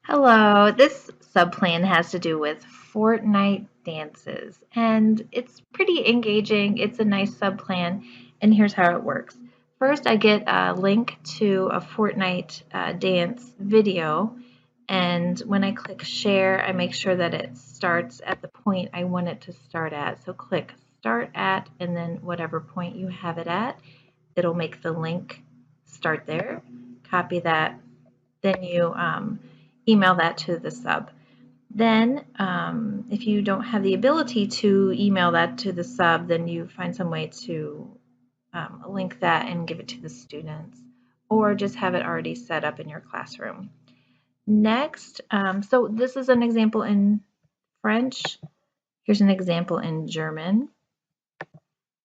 Hello, this subplan has to do with Fortnite dances, and it's pretty engaging. It's a nice subplan, and here's how it works. First, I get a link to a Fortnite dance video, and when I click share, I make sure that it starts at the point I want it to start at. So click start at, and then whatever point you have it at, it'll make the link start there. Copy that, then you email that to the sub. Then, if you don't have the ability to email that to the sub, then you find some way to link that and give it to the students, or just have it already set up in your classroom. Next, so this is an example in French. Here's an example in German.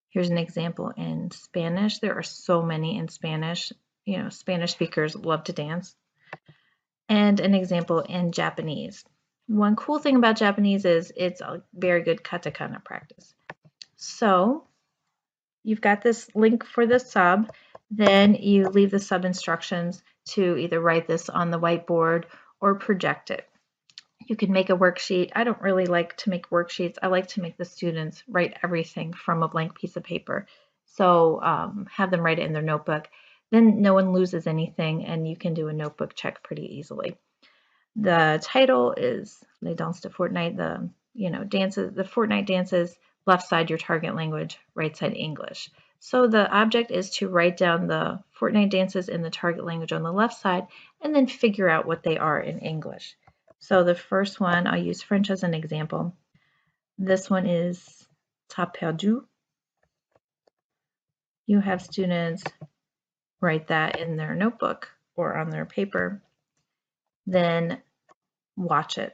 Here's an example in Spanish. There are so many in Spanish. You know, Spanish speakers love to dance. And an example in Japanese. One cool thing about Japanese is it's a very good katakana practice. So you've got this link for the sub, then you leave the sub instructions to either write this on the whiteboard or project it. You can make a worksheet. I don't really like to make worksheets. I like to make the students write everything from a blank piece of paper. So have them write it in their notebook. Then no one loses anything, and you can do a notebook check pretty easily. The title is Les Danses de Fortnite, dances, the Fortnite dances, left side your target language, right side English. So the object is to write down the Fortnite dances in the target language on the left side and then figure out what they are in English. So the first one, I'll use French as an example. This one is T'as perdu. You have students write that in their notebook or on their paper, then watch it.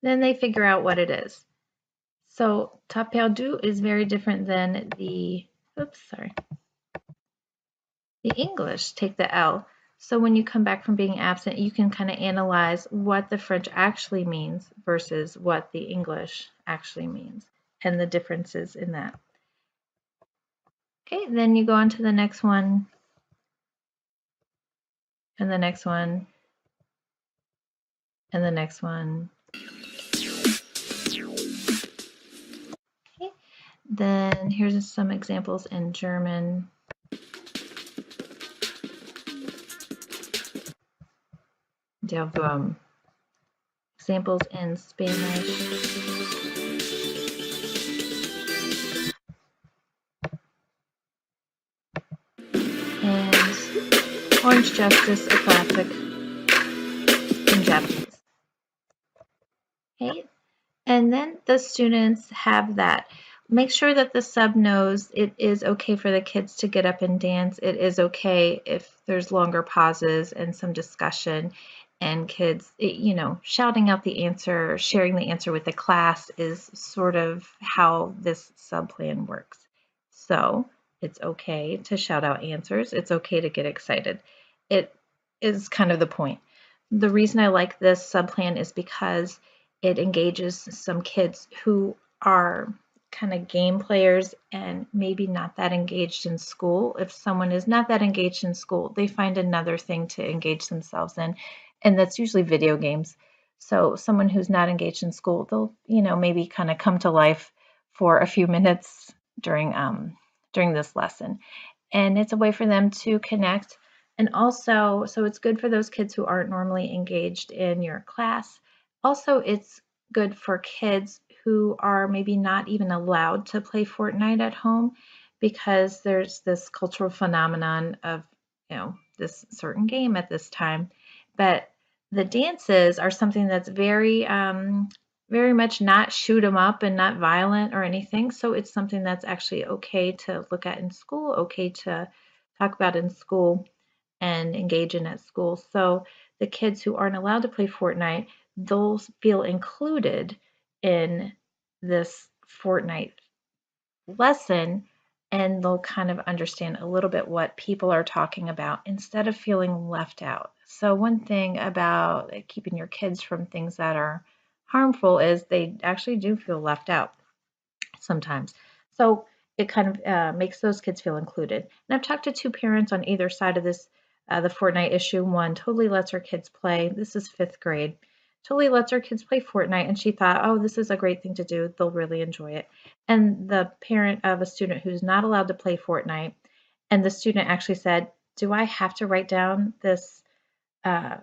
Then they figure out what it is. So t'as perdu is very different than the English, take the L. So when you come back from being absent, you can kind of analyze what the French actually means versus what the English actually means and the differences in that. Okay, then you go on to the next one and the next one and the next one. Okay, then here's some examples in German. Der Wurm. Examples in Spanish. And Orange Justice, a classic in Japanese. Okay, and then the students have that. Make sure that the sub knows it is okay for the kids to get up and dance. It is okay if there's longer pauses and some discussion, and kids, shouting out the answer, sharing the answer with the class is sort of how this sub plan works. So it's okay to shout out answers. It's okay to get excited. It is kind of the point. The reason I like this sub plan is because it engages some kids who are kind of game players and maybe not that engaged in school. If someone is not that engaged in school, they find another thing to engage themselves in, and that's usually video games. So someone who's not engaged in school, they'll, maybe kind of come to life for a few minutes during this lesson. And it's a way for them to connect. And also, so it's good for those kids who aren't normally engaged in your class. Also, it's good for kids who are maybe not even allowed to play Fortnite at home because there's this cultural phenomenon of, this certain game at this time. But the dances are something that's very, very much not shoot 'em up and not violent or anything. So it's something that's actually okay to look at in school, okay to talk about in school and engage in at school. So the kids who aren't allowed to play Fortnite, they'll feel included in this Fortnite lesson, and they'll kind of understand a little bit what people are talking about instead of feeling left out. So one thing about keeping your kids from things that are harmful is they actually do feel left out sometimes. So it kind of makes those kids feel included. And I've talked to two parents on either side of this, the Fortnite issue. One totally lets her kids play. This is fifth grade. Totally lets her kids play Fortnite, and she thought, oh, this is a great thing to do. They'll really enjoy it. And the parent of a student who's not allowed to play Fortnite, and the student actually said, do I have to write down this uh,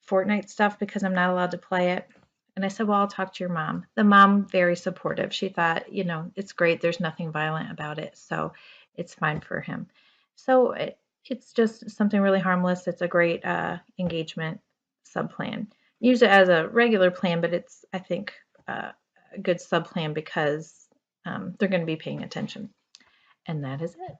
Fortnite stuff because I'm not allowed to play it? And I said, well, I'll talk to your mom. The mom, very supportive. She thought, it's great. There's nothing violent about it. So it's fine for him. So it's just something really harmless. It's a great engagement sub plan. Use it as a regular plan, but it's, I think, a good sub plan because they're going to be paying attention. And that is it.